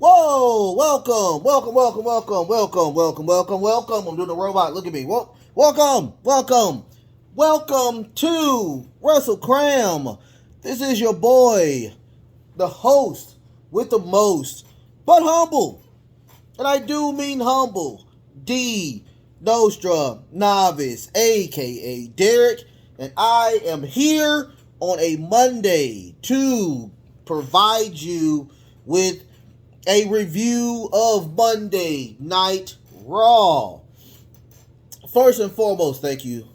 Whoa, welcome. I'm doing the robot. Look at me. Welcome to Russell Cram. This is your boy, the host with the most, but humble. And I do mean humble. D. Nostra Novice, aka Derek. And I am here on a Monday to provide you with a review of Monday Night Raw. First and foremost, thank you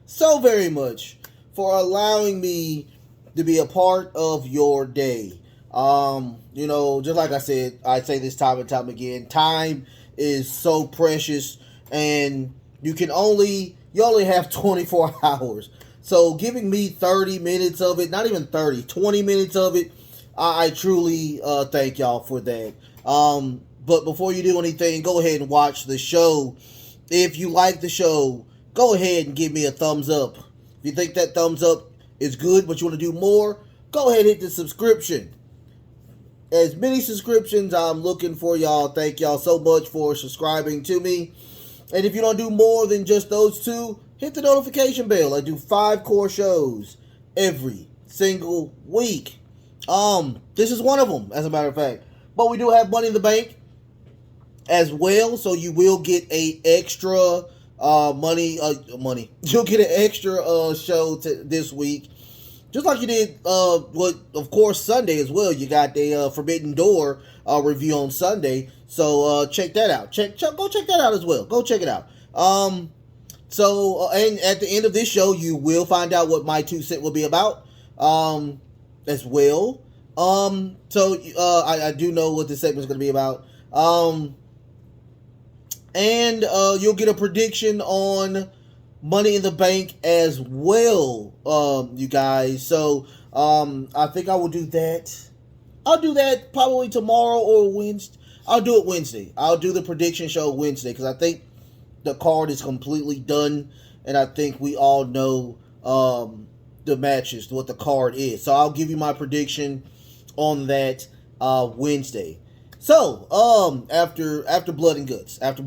so very much for allowing me to be a part of your day. Just like I said, I say this time and time again, time is so precious and you only have 24 hours. So giving me 30 minutes of it, not even 30, 20 minutes of it, I truly thank y'all for that. But before you do anything, go ahead and watch the show. If you like the show, go ahead and give me a thumbs up. If you think that thumbs up is good, but you want to do more, go ahead and hit the subscription. As many subscriptions I'm looking for, y'all. Thank y'all so much for subscribing to me. And if you don't do more than just those two, hit the notification bell. I do 5 core shows every single week. This is one of them, as a matter of fact. But we do have Money in the Bank as well, so you will get a extra money. You'll get an extra show this week, just like you did. Of course, Sunday as well. You got the Forbidden Door review on Sunday, so check that out. Go check that out as well. Go check it out. And at the end of this show, you will find out what my 2 cents will be about. As well. I do know what this segment is going to be about. And you'll get a prediction on Money in the Bank as well, you guys. So, I think I will do that. I'll do that probably tomorrow or Wednesday. I'll do it Wednesday. I'll do the prediction show Wednesday because I think the card is completely done, and I think we all know, the matches, what the card is. So I'll give you my prediction on that Wednesday. So, after Blood and Guts. Before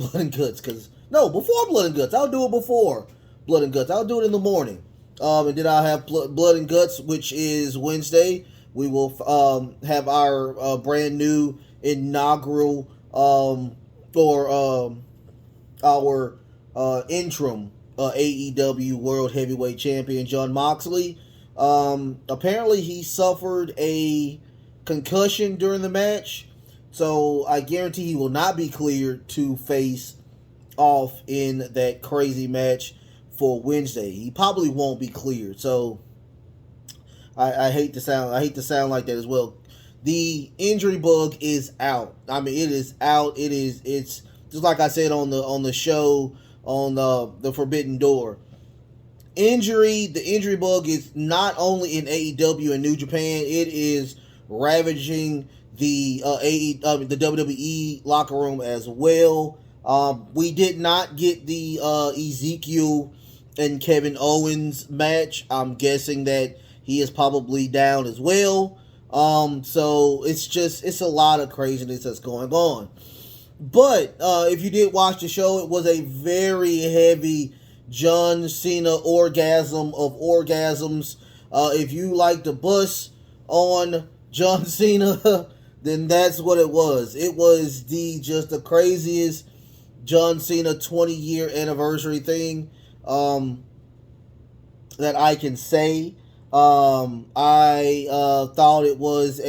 Blood and Guts. I'll do it before Blood and Guts. I'll do it in the morning. And then I'll have Blood and Guts, which is Wednesday. We will have our brand new inaugural our interim AEW World Heavyweight Champion Jon Moxley. Apparently he suffered a concussion during the match, so I guarantee he will not be cleared to face off in that crazy match for Wednesday. He probably won't be cleared, so I hate to sound like that as well. The injury bug is out. I mean, it is out. It's just like I said on the show on the Forbidden Door. The injury bug is not only in AEW and New Japan, it is ravaging the WWE locker room as well. We did not get the Ezekiel and Kevin Owens match. I'm guessing that he is probably down as well. So it's a lot of craziness that's going on. But if you did watch the show, it was a very heavy John Cena orgasm of orgasms. If you like to bust on John Cena, then that's what it was. It was just the craziest John Cena 20-year anniversary thing that I can say. I thought it was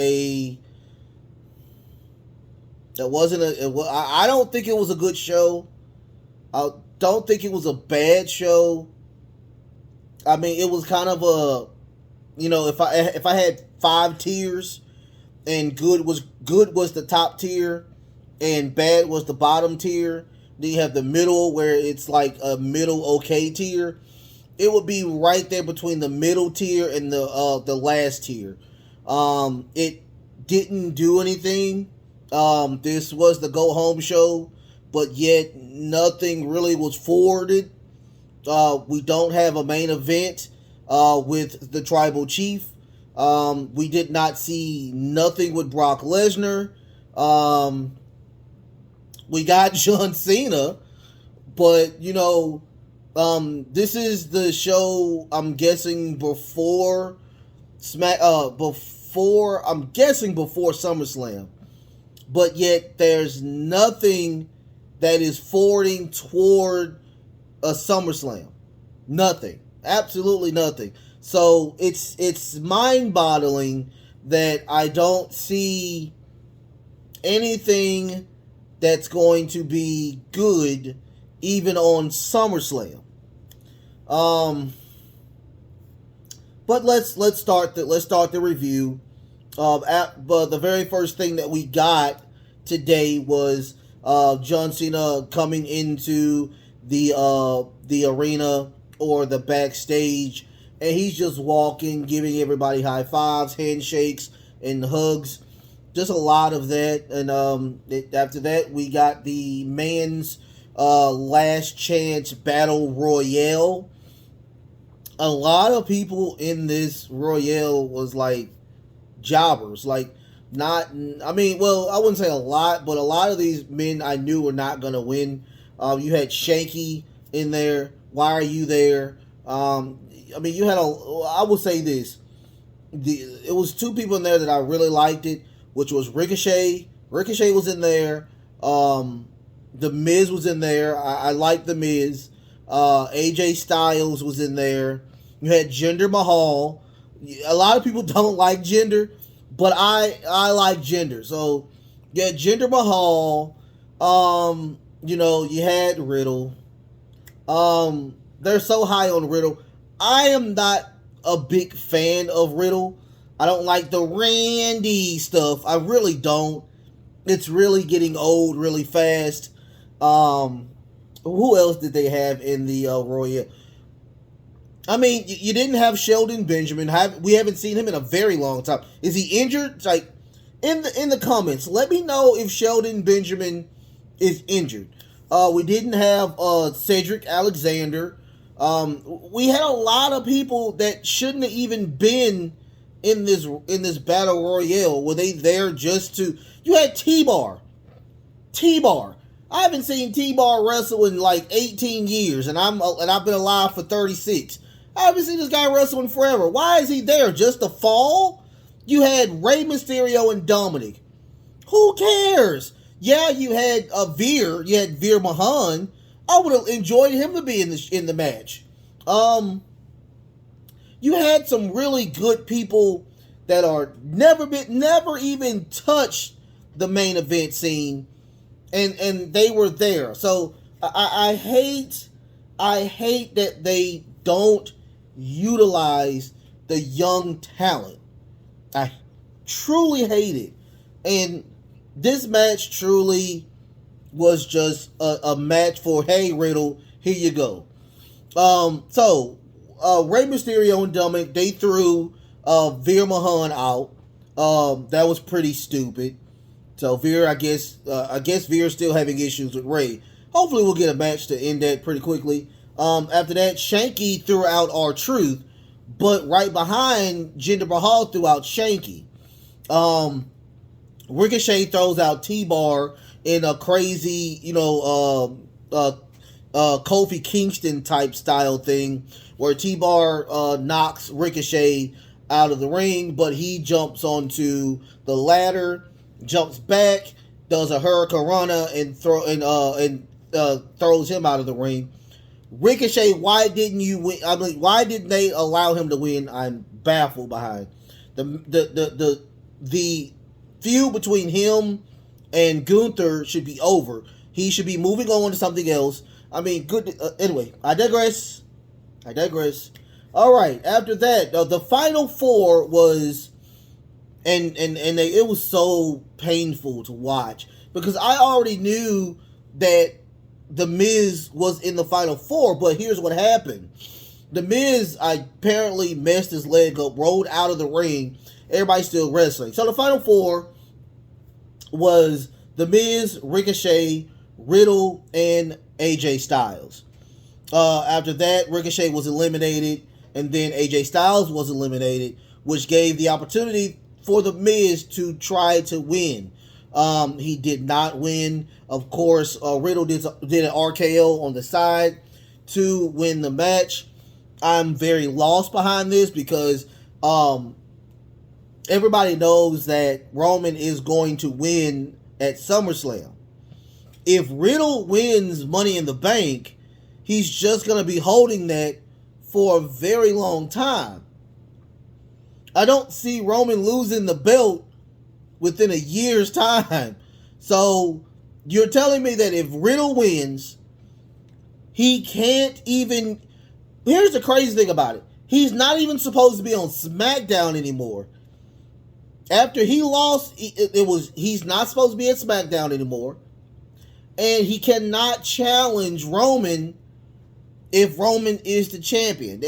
I don't think it was a good show. I don't think it was a bad show. I mean, it was kind of if I had 5 tiers and good was the top tier and bad was the bottom tier, then you have the middle where it's like a middle okay tier. It would be right there between the middle tier and the last tier. It didn't do anything. This was the go home show, but yet nothing really was forwarded. We don't have a main event with the Tribal Chief. We did not see nothing with Brock Lesnar. We got John Cena, but this is the show I'm guessing before before SummerSlam, but yet there's nothing that is forwarding toward a SummerSlam. Nothing. Absolutely nothing. So it's mind-boggling that I don't see anything that's going to be good even on SummerSlam. But let's start the review. But the very first thing that we got today was John Cena coming into the arena or the backstage, and he's just walking, giving everybody high fives, handshakes, and hugs. Just a lot of that, and after that we got the men's last chance battle royale. A lot of people in this Royale was like jobbers, like not. I mean, well, I wouldn't say a lot, but a lot of these men I knew were not gonna win. You had Shanky in there. Why are you there? I mean, you had I will say this: it was two people in there that I really liked it, which was Ricochet. Ricochet was in there. The Miz was in there. I liked the Miz. AJ Styles was in there. You had Jinder Mahal. A lot of people don't like Jinder, but I like Jinder. So you had Jinder Mahal. You had Riddle. They're so high on Riddle. I am not a big fan of Riddle. I don't like the Randy stuff. I really don't. It's really getting old really fast. Who else did they have in the Royal? I mean, you didn't have Sheldon Benjamin. We haven't seen him in a very long time. Is he injured? Like, in the comments, let me know if Sheldon Benjamin is injured. We didn't have Cedric Alexander. We had a lot of people that shouldn't have even been in this battle royale. Were they there just to? You had T-Bar. I haven't seen T-Bar wrestle in like 18 years, and I've been alive for 36. I haven't seen this guy wrestling forever. Why is he there? Just to fall? You had Rey Mysterio and Dominic. Who cares? Yeah, you had Veer. You had Veer Mahan. I would have enjoyed him to be in the match. You had some really good people that are never even touched the main event scene, and they were there. So I hate that they don't utilize the young talent. I truly hate it. And this match truly was just a match for, hey, Riddle, here you go. So Rey Mysterio and Dominic, they threw Veer Mahan out. That was pretty stupid. So Veer, I guess Veer's still having issues with Rey. Hopefully we'll get a match to end that pretty quickly. After that, Shanky threw out R-Truth, but right behind Jinder Mahal threw out Shanky. Ricochet throws out T-Bar in a crazy, Kofi Kingston type style thing, where T-Bar knocks Ricochet out of the ring, but he jumps onto the ladder, jumps back, does a Hurricanrana, and throws him out of the ring. Ricochet, why didn't you win? I mean, why didn't they allow him to win? I'm baffled behind the feud between him and Gunther should be over. He should be moving on to something else. I mean, good. Anyway, I digress. All right. After that, the final four was, it was so painful to watch because I already knew that The Miz was in the final four, but here's what happened. The Miz apparently messed his leg up, rolled out of the ring. Everybody's still wrestling. So the final four was The Miz, Ricochet, Riddle, and AJ Styles. After that, Ricochet was eliminated, and then AJ Styles was eliminated, which gave the opportunity for The Miz to try to win. He did not win. Of course, Riddle did an RKO on the side to win the match. I'm very lost behind this because everybody knows that Roman is going to win at SummerSlam. If Riddle wins Money in the Bank, he's just going to be holding that for a very long time. I don't see Roman losing the belt within a year's time. So you're telling me that if Riddle wins, he can't even... Here's the crazy thing about it. He's not even supposed to be on SmackDown anymore. After he lost, he's not supposed to be at SmackDown anymore. And he cannot challenge Roman if Roman is the champion.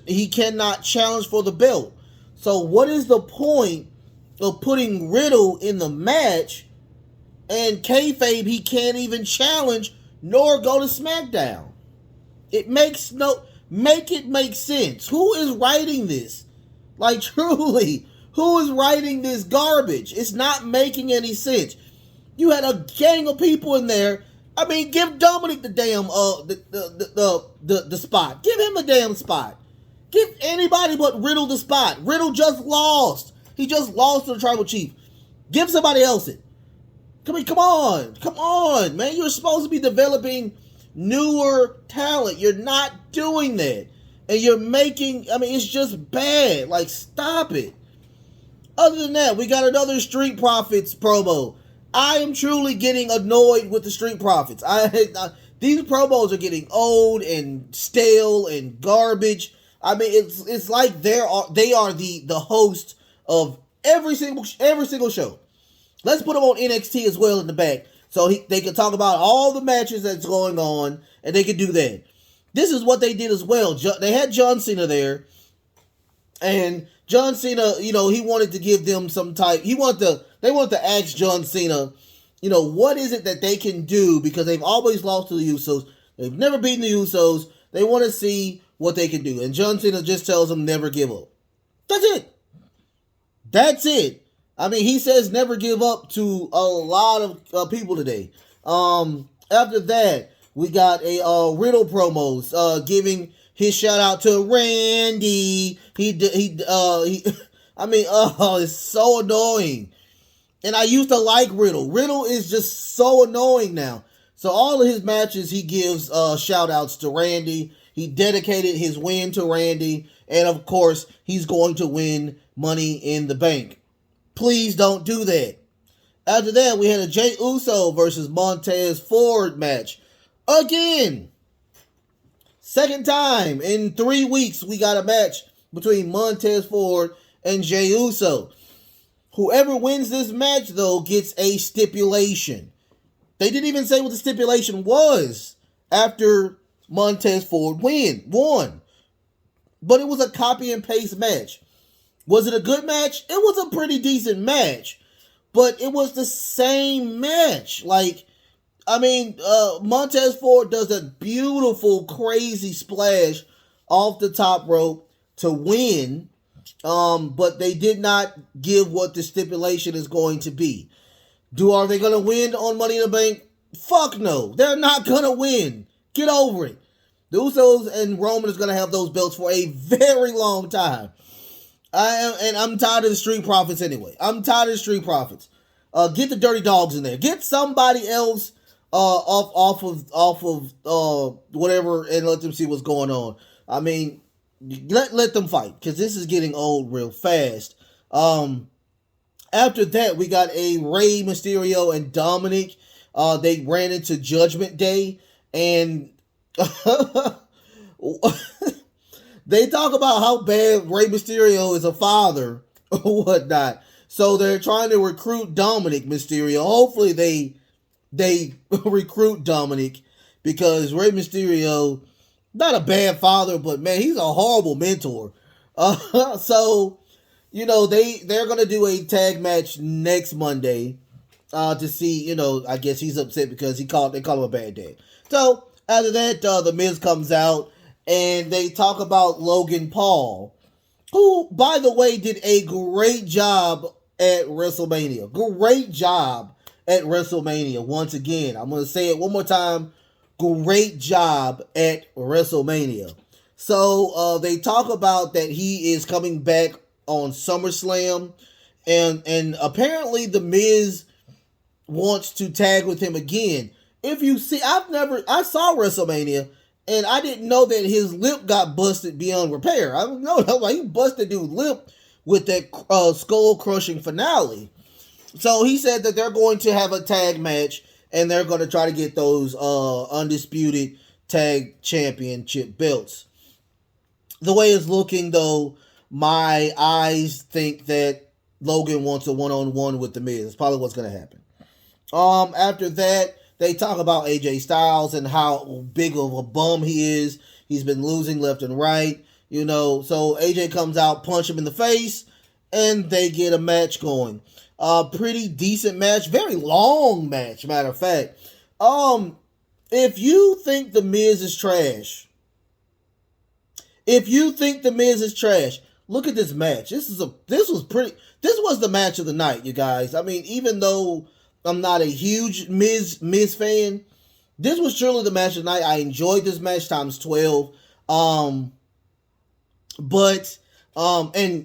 He cannot challenge for the belt. So what is the point of putting Riddle in the match and kayfabe he can't even challenge nor go to SmackDown? It makes make it make sense. Who is writing this? Like, truly, who is writing this garbage? It's not making any sense. You had a gang of people in there. I mean, give Dominic the damn the spot. Give him the damn spot. Give anybody but Riddle the spot. Riddle just lost. He just lost to the Tribal Chief. Give somebody else it. Come on, man. You're supposed to be developing newer talent. You're not doing that, and you're making. I mean, it's just bad. Like, stop it. Other than that, we got another Street Profits promo. I am truly getting annoyed with the Street Profits. These promos are getting old and stale and garbage. I mean, it's like they are the host of every single show. Let's put them on NXT as well in the back, so they can talk about all the matches that's going on, and they can do that. This is what they did as well. They had John Cena there, and John Cena, he wanted to give them some type. They wanted to ask John Cena, what is it that they can do, because they've always lost to the Usos. They've never beaten the Usos. They want to see what they can do. And John Cena just tells them never give up. That's it. I mean, he says never give up to a lot of people today. After that, we got a Riddle promos giving his shout out to Randy. It's so annoying. And I used to like Riddle. Riddle is just so annoying now. So all of his matches, he gives shout outs to Randy. He dedicated his win to Randy. And of course, he's going to win Money in the Bank. Please don't do that. After that, we had a Jey Uso versus Montez Ford match. Again. Second time in 3 weeks, we got a match between Montez Ford and Jey Uso. Whoever wins this match, though, gets a stipulation. They didn't even say what the stipulation was after Montez Ford won. But it was a copy and paste match. Was it a good match? It was a pretty decent match. But it was the same match. Montez Ford does a beautiful, crazy splash off the top rope to win. But they did not give what the stipulation is going to be. Are they going to win on Money in the Bank? Fuck no. They're not going to win. Get over it. The Usos and Roman is going to have those belts for a very long time. I'm tired of the Street Profits anyway. I'm tired of the Street Profits. Get the Dirty Dogs in there. Get somebody else off of whatever, and let them see what's going on. I mean, let them fight, because this is getting old real fast. After that, we got a Rey Mysterio and Dominic. They ran into Judgment Day, and they talk about how bad Rey Mysterio is a father or whatnot. So they're trying to recruit Dominic Mysterio. Hopefully they recruit Dominic, because Rey Mysterio, not a bad father, but man, he's a horrible mentor. So, they're going to do a tag match next Monday to see, I guess he's upset because they call him a bad dad. So, after that, The Miz comes out and they talk about Logan Paul, who, by the way, did a great job at WrestleMania. Great job at WrestleMania. Once again, I'm going to say it one more time. Great job at WrestleMania. So they talk about that he is coming back on SummerSlam, and apparently the Miz wants to tag with him again. If you see, I saw WrestleMania, and I didn't know that his lip got busted beyond repair. I don't know, like he busted dude's lip with that skull crushing finale. So he said that they're going to have a tag match, and they're going to try to get those undisputed tag championship belts. The way it's looking, though, my eyes think that Logan wants a one-on-one with The Miz. That's probably what's going to happen. After that, they talk about AJ Styles and how big of a bum he is. He's been losing left and right, you know. So AJ comes out, punch him in the face, and they get a match going. Pretty decent match, very long match, matter of fact. If you think The Miz is trash, look at this match. This was the match of the night, you guys. I mean, even though I'm not a huge Miz fan, this was surely the match of the night. I enjoyed this match times 12. And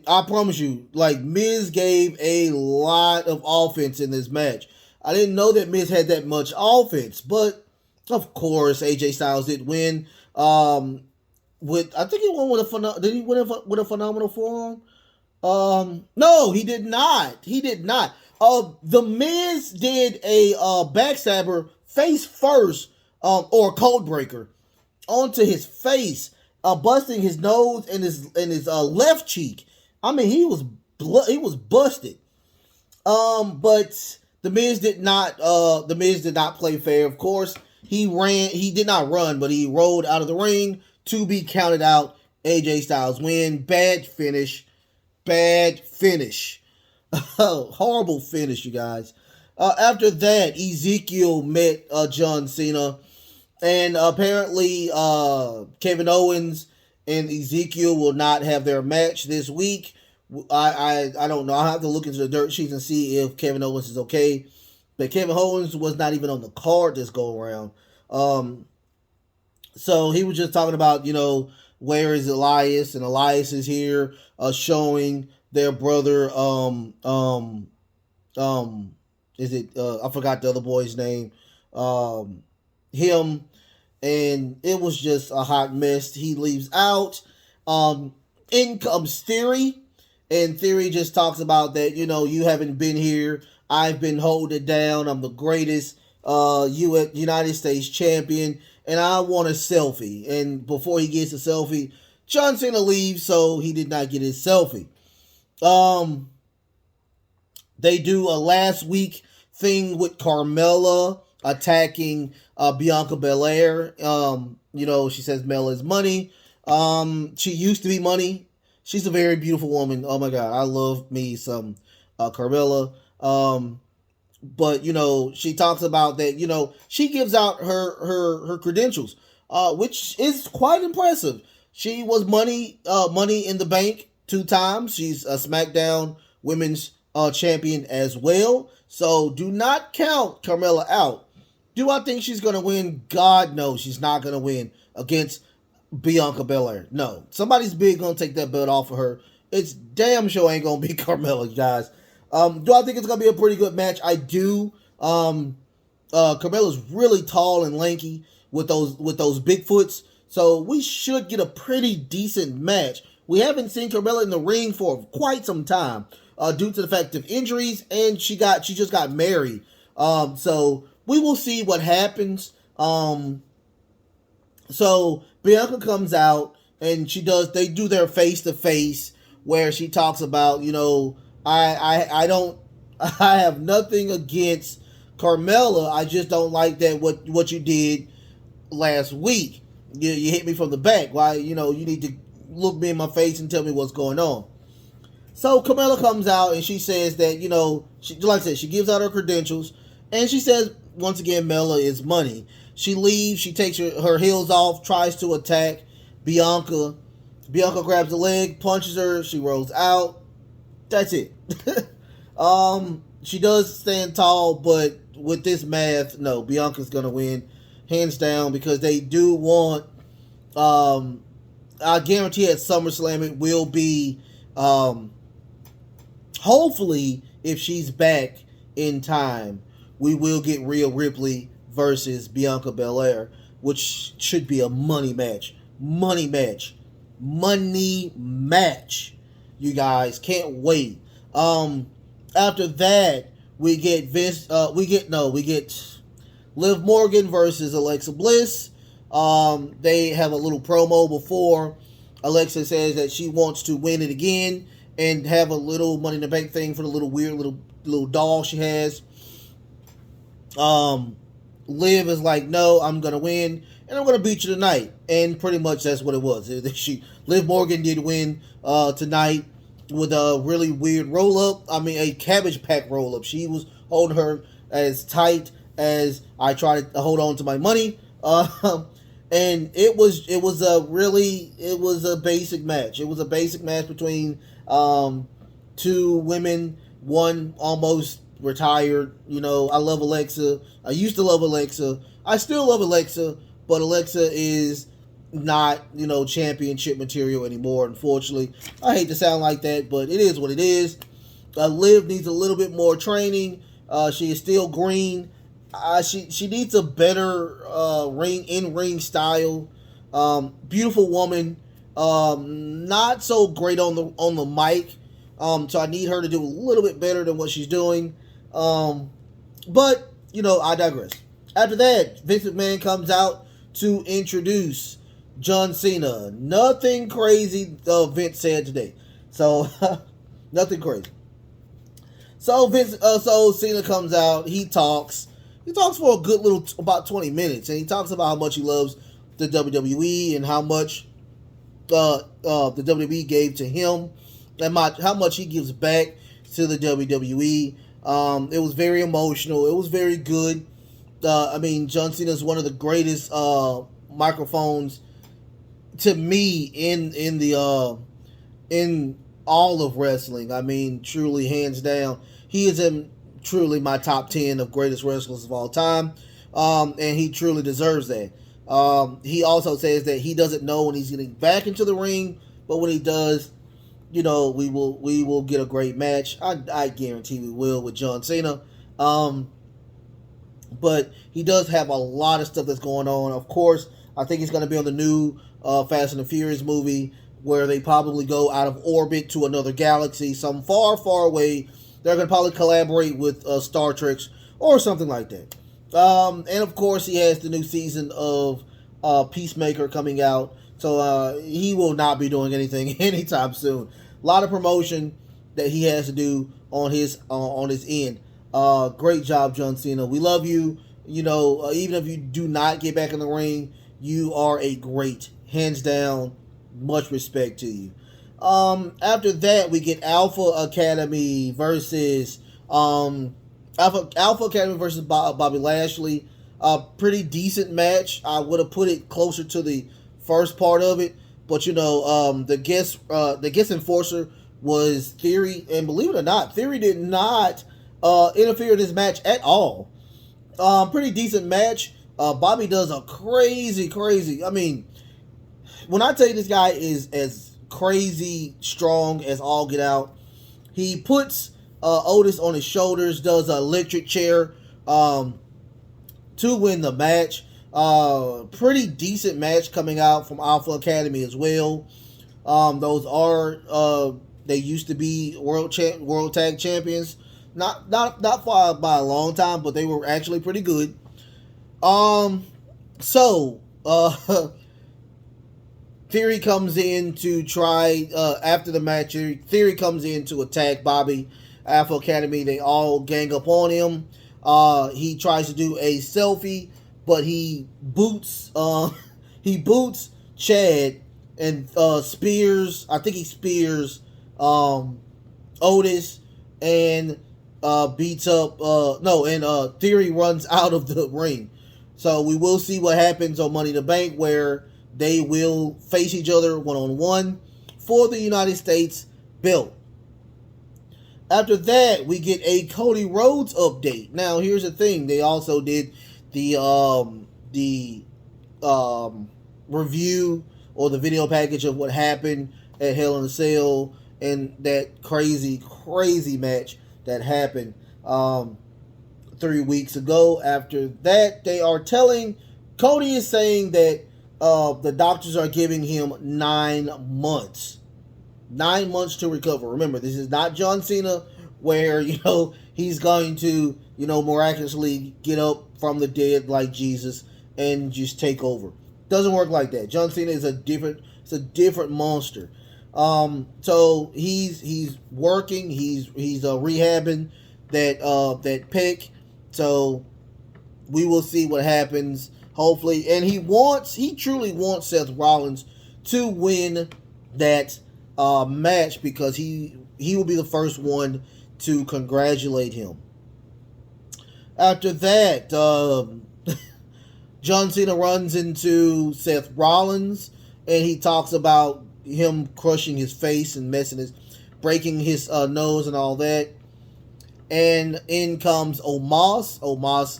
I promise you, like, Miz gave a lot of offense in this match. I didn't know that Miz had that much offense, but of course AJ Styles did win. I think he won with did he win with a phenomenal forearm? No, he did not. The Miz did a backstabber face first, or a code breaker onto his face, busting his nose and his left cheek. I mean, he was busted. But the Miz did not play fair. Of course, he did not run, but he rolled out of the ring to be counted out. AJ Styles win. Bad finish. Horrible finish, you guys. After that, Ezekiel met John Cena, and apparently Kevin Owens and Ezekiel will not have their match this week. I don't know. I'll have to look into the dirt sheets and see if Kevin Owens is okay. But Kevin Owens was not even on the card this go around. So he was just talking about, you know, where is Elias, and Elias is here, showing their brother. Is it? I forgot the other boy's name. Him, and it was just a hot mess. He leaves out. In comes Theory, and Theory just talks about that. You know, you haven't been here. I've been holding it down. I'm the greatest United States champion, and I want a selfie. And before he gets a selfie, John Cena leaves, so he did not get his selfie. They do a last week thing with Carmella attacking Bianca Belair. You know, she says Mella is money. She used to be money. She's a very beautiful woman. Oh my God, I love me some Carmella. But you know, she talks about that. You know, she gives out her credentials, which is quite impressive. She was money in the bank 2 times. She's a SmackDown Women's champion as well. So do not count Carmella out. Do I think she's going to win? God knows she's not going to win against Bianca Belair. No. Somebody's big going to take that belt off of her. It's damn sure ain't going to be Carmella, guys. Do I think it's going to be a pretty good match? I do. Carmella's really tall and lanky with those Bigfoots. So we should get a pretty decent match. We haven't seen Carmella in the ring for quite some time, due to the fact of injuries, and she just got married. So we will see what happens. So Bianca comes out, and they do their face to face where she talks about, you know, I have nothing against Carmella. I just don't like that what you did last week. You hit me from the back. Why, you know, you need to look me in my face and tell me what's going on. So Carmella comes out and she says that, you know, like I said, she gives out her credentials, and she says once again Mella is money. She leaves. She takes her heels off, tries to attack Bianca. Bianca grabs the leg, punches her. She rolls out. That's it. She does stand tall, but with this math, no, Bianca's gonna win, hands down, because they do want. I guarantee at SummerSlam it will be. Hopefully, if she's back in time, we will get Rhea Ripley versus Bianca Belair, which should be a money match. Money match. Money match. You guys can't wait. After that, we get Liv Morgan versus Alexa Bliss. They have a little promo before Alexa says that she wants to win it again and have a little Money in the Bank thing for the little weird little doll she has. Liv is like, no, I'm gonna win and I'm gonna beat you tonight, and pretty much that's what it was. Liv Morgan did win tonight with a really weird roll up. I mean, a cabbage patch roll up. She was holding her as tight as I tried to hold on to my money. And it was a basic match. It was a basic match between two women. One almost retired. You know, I love Alexa. I used to love Alexa. I still love Alexa, but Alexa is not, championship material anymore, unfortunately. I hate to sound like that, but it is what it is. Liv needs a little bit more training. She is still green. She needs a better in-ring style. Beautiful woman. Not so great on the mic. So I need her to do a little bit better than what she's doing. But I digress. After that, Vince McMahon comes out to introduce John Cena. Nothing crazy Vince said today. So nothing crazy. So Cena comes out. He talks for a good little about 20 minutes, and he talks about how much he loves the WWE and how much the WWE gave to him, and how much he gives back to the WWE. It was very emotional. It was very good. John Cena is one of the greatest microphones to me in all of wrestling. I mean, truly, hands down, he is in truly my top 10 of greatest wrestlers of all time, and he truly deserves that. He also says that he doesn't know when he's getting back into the ring, but when he does, we will get a great match. I guarantee we will with John Cena. But he does have a lot of stuff that's going on. Of course, I think he's going to be on the new Fast and the Furious movie, where they probably go out of orbit to another galaxy, some far, far away. They're going to probably collaborate with Star Trek or something like that. And of course, he has the new season of Peacemaker coming out. So he will not be doing anything anytime soon. A lot of promotion that he has to do on his end. Great job, John Cena. We love you. Even if you do not get back in the ring, you are a great, hands down, much respect to you. After that, we get Alpha Academy versus Bobby Lashley. Pretty decent match. I would have put it closer to the first part of it, but the guest enforcer was Theory, and believe it or not, Theory did not interfere in this match at all. Pretty decent match. Bobby does a crazy. I mean, when I tell you this guy is as crazy strong as all get out, he puts Otis on his shoulders, does an electric chair to win the match. Pretty decent match coming out from Alpha Academy as well. Those are they used to be world tag champions. Not far by a long time, but they were actually pretty good. Theory comes in to try after the match. Theory comes in to attack Bobby. Alpha Academy, they all gang up on him. He tries to do a selfie, but he boots Chad and spears. I think he spears Otis and beats up Theory runs out of the ring. So we will see what happens on Money in the Bank, where they will face each other one-on-one for the United States belt. After that, we get a Cody Rhodes update. Now, here's the thing: they also did the review or the video package of what happened at Hell in a Cell and that crazy match that happened 3 weeks ago. After that, they are telling Cody is saying that the doctors are giving him 9 months. 9 months to recover. Remember, this is not John Cena where, he's going to, miraculously get up from the dead like Jesus and just take over. Doesn't work like that. John Cena is a different monster. So he's working, he's rehabbing that pec. So we will see what happens. Hopefully, and he truly wants Seth Rollins to win that match because he will be the first one to congratulate him. After that, John Cena runs into Seth Rollins and he talks about him crushing his face and breaking his nose and all that. And in comes Omos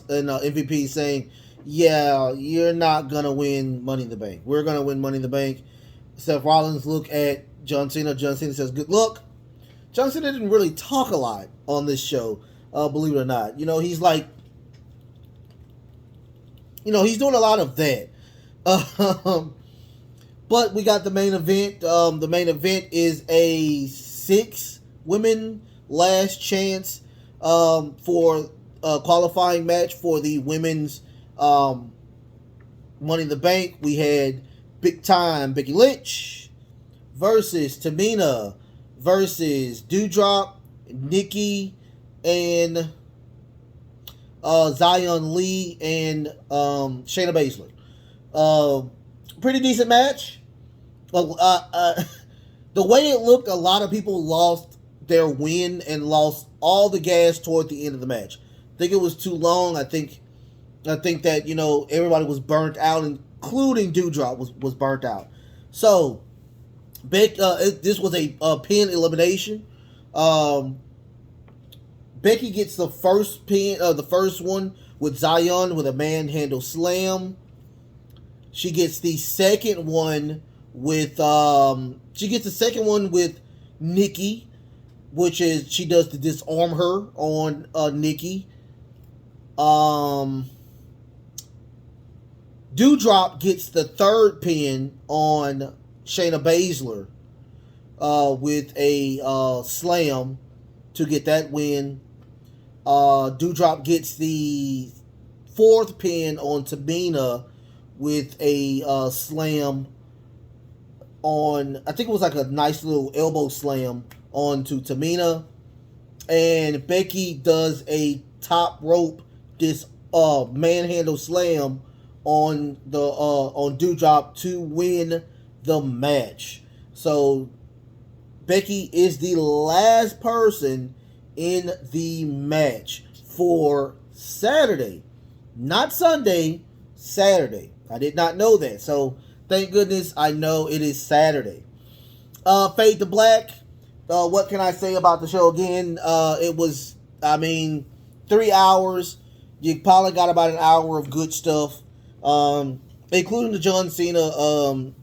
and MVP saying, yeah, you're not going to win Money in the Bank. We're going to win Money in the Bank. Seth Rollins look at John Cena. John Cena says, good luck. John Cena didn't really talk a lot on this show, believe it or not. He's like, he's doing a lot of that. But we got the main event. The main event is a 6-women last chance for a qualifying match for the women's Money in the Bank. We had big time Becky Lynch versus Tamina versus Doudrop, Nikki, and Zion Lee and Shayna Baszler. Pretty decent match. The way it looked, a lot of people lost their win and lost all the gas toward the end of the match. I think it was too long. I think that everybody was burnt out, including Doudrop was burnt out. So this was a pin elimination. Becky gets the first pin, the first one with Zion with a manhandle slam. She gets the second one with Nikki, which is she does to disarm her on Nikki. Doudrop gets the third pin on Shayna Baszler with a slam to get that win. Doudrop gets the fourth pin on Tamina with a slam on, I think it was like a nice little elbow slam onto Tamina. And Becky does a top rope manhandle slam on Doudrop to win the match. So Becky is the last person in the match for Saturday. Not Sunday, Saturday. I did not know that. So thank goodness I know it is Saturday. Fade to Black. What can I say about the show again? It was, 3 hours. You probably got about an hour of good stuff. Including the John Cena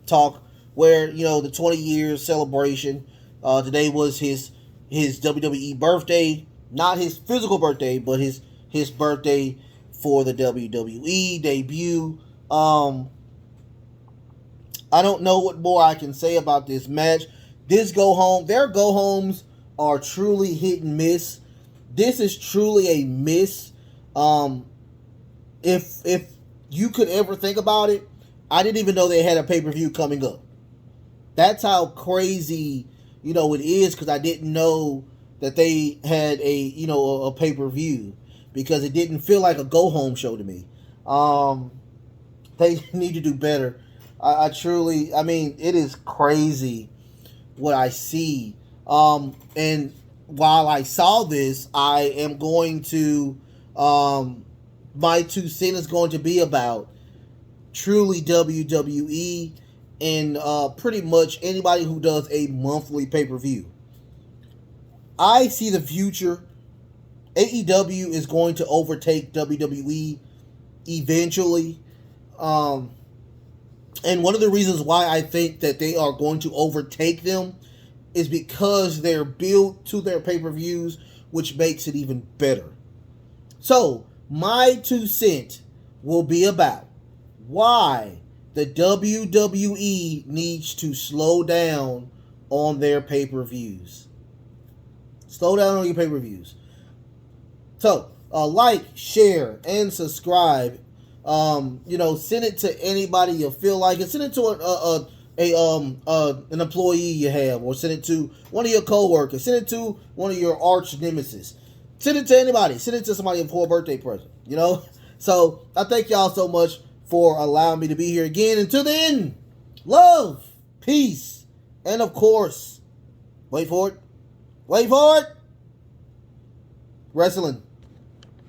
talk where, the 20 years celebration. Today was his WWE birthday. Not his physical birthday, but his birthday for the WWE debut. I don't know what more I can say about this match. Their go-homes are truly hit and miss. This is truly a miss. If you could ever think about it, I didn't even know they had a pay-per-view coming up. That's how crazy, it is, because I didn't know that they had a pay-per-view, because it didn't feel like a go-home show to me. They need to do better. I truly, it is crazy what I see. And while I saw this, I am going to, my 2 cents is going to be about truly WWE and pretty much anybody who does a monthly pay-per-view. I see the future. AEW is going to overtake WWE eventually. And one of the reasons why I think that they are going to overtake them is because they're built to their pay-per-views, which makes it even better. So, my 2 cents will be about why the WWE needs to slow down on their pay-per-views. Slow down on your pay-per-views. So, like, share, and subscribe. Send it to anybody you feel like it. Send it to an employee you have, or send it to one of your coworkers. Send it to one of your arch nemesis. Send it to anybody. Send it to somebody for a birthday present. So I thank y'all so much for allowing me to be here again. Until then, love, peace, and of course, wait for it, wrestling.